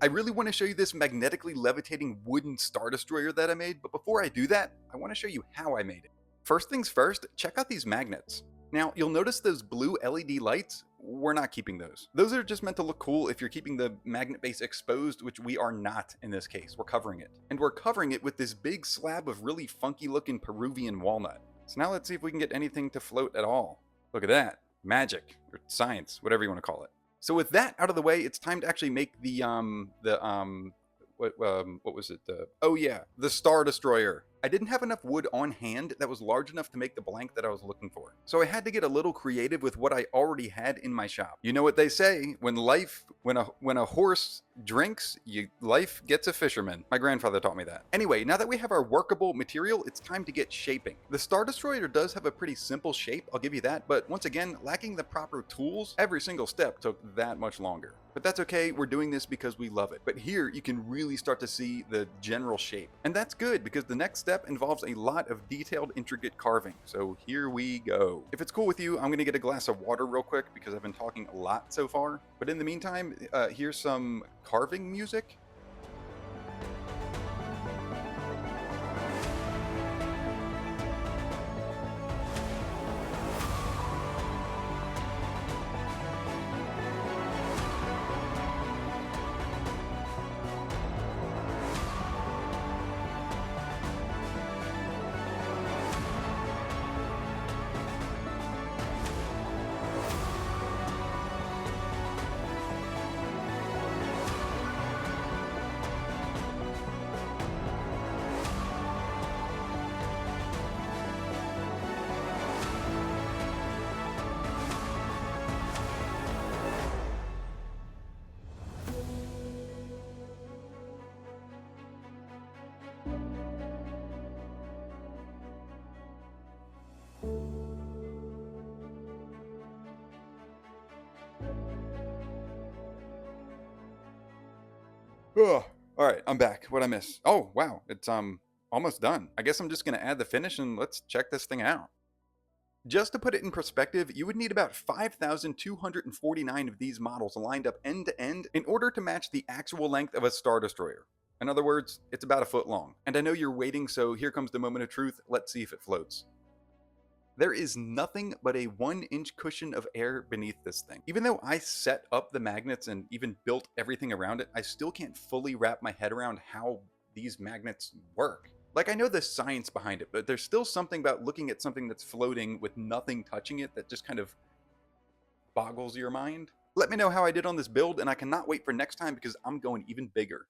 I really want to show you this magnetically levitating wooden Star Destroyer that I made, but before I do that, I want to show you how I made it. First things first, check out these magnets. Now, you'll notice those blue LED lights. We're not keeping those. Those are just meant to look cool if you're keeping the magnet base exposed, which we are not in this case. We're covering it. And we're covering it with this big slab of really funky looking Peruvian walnut. So now let's see if we can get anything to float at all. Look at that. Magic, or science, whatever you want to call it. So with that out of the way, it's time to actually make what was it? Oh yeah, the Star Destroyer. I didn't have enough wood on hand that was large enough to make the blank that I was looking for. So I had to get a little creative with what I already had in my shop. You know what they say, when a horse drinks, life gets a fisherman. My grandfather taught me that. Anyway, now that we have our workable material, it's time to get shaping. The Star Destroyer does have a pretty simple shape, I'll give you that, but once again, lacking the proper tools, every single step took that much longer. But that's okay, we're doing this because we love it. But here you can really start to see the general shape. And that's good because the next step involves a lot of detailed, intricate carving. So here we go. If it's cool with you, I'm gonna get a glass of water real quick because I've been talking a lot so far. But in the meantime, here's some carving music. Ugh. All right, I'm back. What'd I miss? Oh, wow, it's almost done. I guess I'm just gonna add the finish and let's check this thing out. Just to put it in perspective, you would need about 5,249 of these models lined up end to end in order to match the actual length of a Star Destroyer. In other words, it's about a foot long. And I know you're waiting, so here comes the moment of truth. Let's see if it floats. There is nothing but a 1-inch cushion of air beneath this thing. Even though I set up the magnets and even built everything around it, I still can't fully wrap my head around how these magnets work. Like, I know the science behind it, but there's still something about looking at something that's floating with nothing touching it that just kind of boggles your mind. Let me know how I did on this build, and I cannot wait for next time because I'm going even bigger.